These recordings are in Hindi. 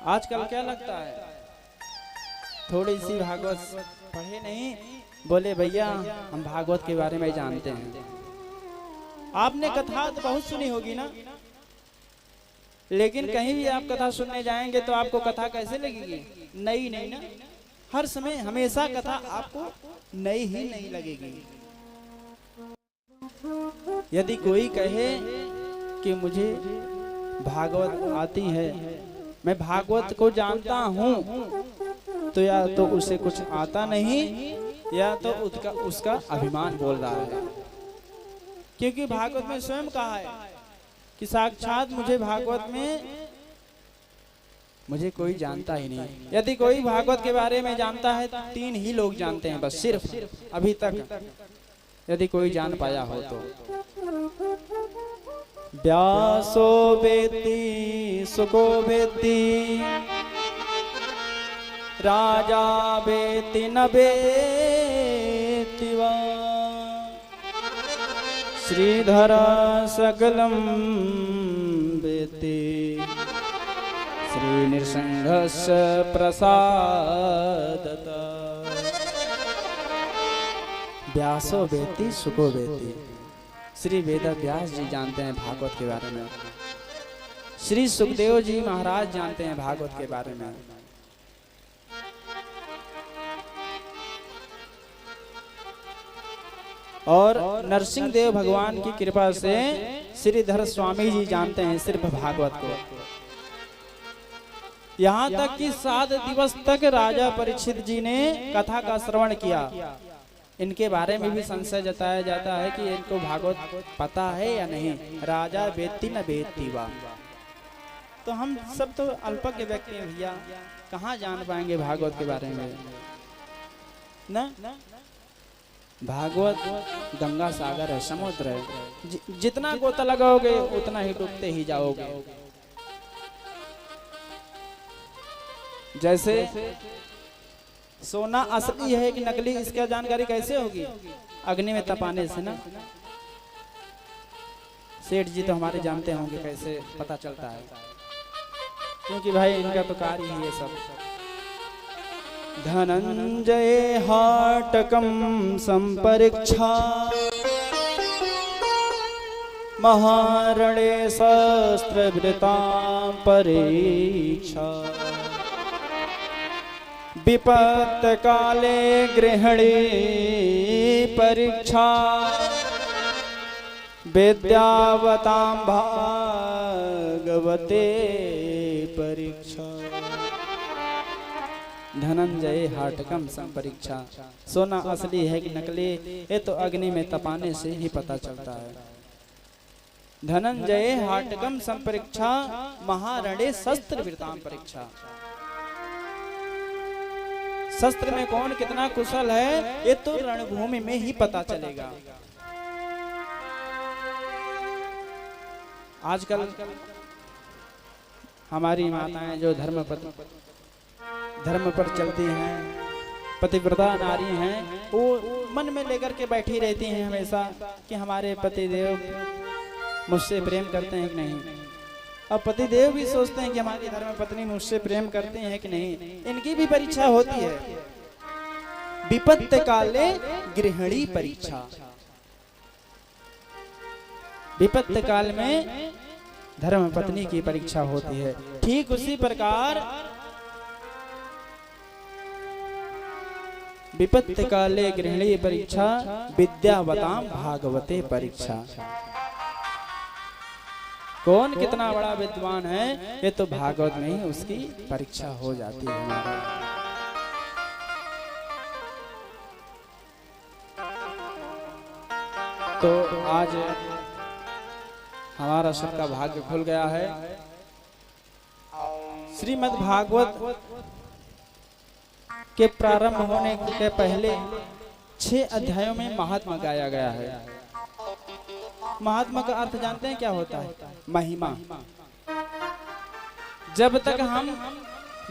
आजकल क्या लगता है, थोड़ी सी भागवत पढ़े नहीं, बोले भैया हम भागवत के बारे में जानते हैं। आपने कथा तो बहुत सुनी होगी ना, लेकिन कहीं भी आप कथा सुनने जाएंगे तो आपको कथा कैसे लगेगी? नई नहीं ना, हर समय हमेशा कथा आपको नई ही नहीं लगेगी। यदि कोई कहे कि मुझे भागवत आती है, मैं भागवत को जानता हूं, तो या तो उसे कुछ आता नहीं या तो उसका अभिमान बोल रहा है। क्योंकि भागवत में स्वयं कहा है कि साक्षात मुझे कोई जानता ही नहीं। यदि कोई भागवत के बारे में जानता है, 3 ही लोग जानते हैं बस, सिर्फ अभी तक, यदि कोई जान पाया हो तो। व्यासो वेत्ति सुको वेत्ति, राजा वेत्ति न वेत्ति वा, श्रीधर सकलं वेत्ति, श्री नृसिंहस्य प्रसादतः। व्यासो वेत्ति सुको वेत्ति, श्री वेद व्यास जी जानते हैं भागवत के बारे में, श्री सुखदेव जी महाराज जानते हैं भागवत के बारे में। और नरसिंह देव भगवान की कृपा से श्रीधर स्वामी जी जानते हैं सिर्फ भागवत को। यहाँ तक कि 7 दिवस तक राजा परीक्षित जी ने कथा का श्रवण किया। इनके बारे में भी संशय जताया जाता है कि इनको भागवत पता है या नहीं। राजा वेत्ति न वेत्ति वा, तो हम सब तो अल्पज्ञ व्यक्ति हैं भैया, कहाँ जान पाएंगे भागवत के बारे में ना। भागवत गंगा सागर है, समुद्र है, जितना गोता लगाओगे उतना ही डूबते ही जाओगे। जैसे सोना असली है कि नकली, इसका जानकारी कैसे होगी? अग्नि में तपाने से ना। सेठ जी तो हमारे जानते होंगे कैसे पता चलता है, क्योंकि भाई इनका तो कार्य ही है सब। धनंजय हाटकम संपरीक्षा, महारणे शस्त्रवृतां परीक्षा, विपत्त काले गृहिणी परीक्षा, विद्यावतां भागवते परीक्षा। धनंजय हाटकम संपरीक्षा, सोना असली है कि नकली, ये तो अग्नि में तपाने से ही पता चलता है। धनंजय हाटकम संपरीक्षा, महारणे शस्त्रवृतां परीक्षा। शस्त्र में कौन कितना कुशल है ये तो रणभूमि में ही पता चलेगा। आजकल हमारी माताएं जो धर्म पर चलती हैं, पतिव्रता नारी हैं, वो मन में लेकर के बैठी रहती हैं हमेशा कि हमारे पतिदेव मुझसे प्रेम करते हैं कि नहीं। अब पतिदेव भी सोचते हैं कि हमारी धर्मपत्नी मुझसे प्रेम करते हैं कि नहीं। इनकी भी परीक्षा होती है। विपत्त काले गृहिणी परीक्षा, विपत्त काल में धर्मपत्नी की परीक्षा होती है। ठीक उसी प्रकार विपत्त काले गृहिणी परीक्षा, विद्यावतां भागवते परीक्षा। कौन कितना बड़ा विद्वान है ये तो भागवत में ही उसकी परीक्षा हो जाती है हमारा। तो आज हमारा सबका भाग्य खुल गया है। श्रीमद् भागवत के प्रारंभ होने के पहले 6 अध्यायों में महात्मा गाया गया है। महात्मा का अर्थ जानते हैं क्या होता है? महिमा। जब तक हम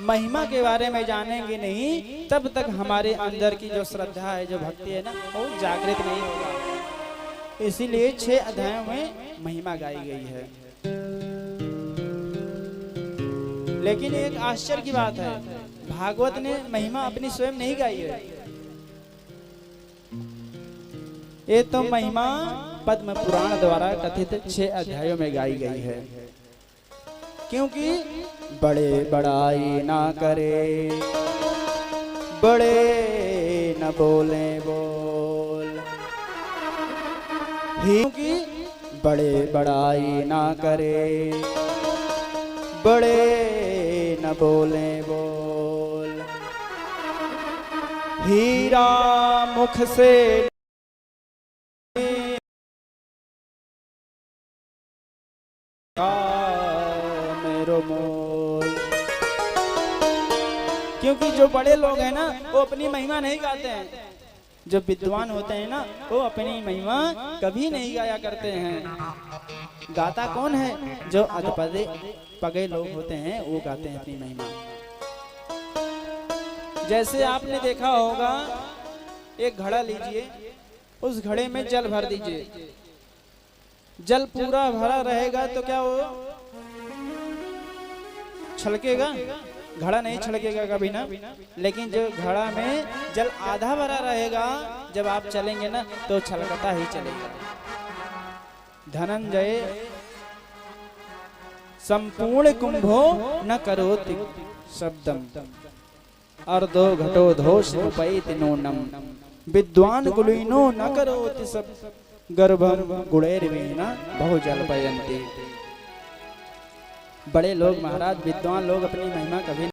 महिमा के बारे में जानेंगे नहीं, तब तक हमारे अंदर की जो श्रद्धा है, जो भक्ति है ना, वो जागृत नहीं होगा। इसीलिए 6 अध्यायों में महिमा गाई गई है। लेकिन एक आश्चर्य की बात है, भागवत ने महिमा अपनी स्वयं नहीं गाई है। ये तो महिमा पद्म पुराण द्वारा कथित 6 अध्यायों में गाई गई है। क्योंकि बड़े बड़ाई ना करे, बड़े न बोले बोल, क्योंकि बड़े बड़ाई ना करे, बड़े न बोले बोल, हीरा मुख से मेरो मोल। क्योंकि जो बड़े लोग हैं ना वो अपनी महिमा नहीं गाते हैं, जो विद्वान होते हैं ना वो अपनी महिमा कभी नहीं गाया करते हैं। गाता कौन है? जो अधपदे पगे लोग होते हैं वो गाते हैं अपनी महिमा। जैसे आपने देखा होगा, एक घड़ा लीजिए, उस घड़े में जल भर दीजिए, जल पूरा भरा रहेगा तो क्या वो छलकेगा? घड़ा नहीं छलकेगा कभी ना। लेकिन जो घड़ा में जल आधा भरा रहेगा, जब आप चलेंगे ना तो छलकता ही चलेगा। धनंजय संपूर्ण कुंभो न करोति शब्दम, अर्धो घटो धोष उपैति नूनम, विद्वान कुलीनो न करोति सब गर्भम गुणैर्वीणा बहु जल्पयन्ति। बड़े लोग महाराज, विद्वान लोग अपनी महिमा कभी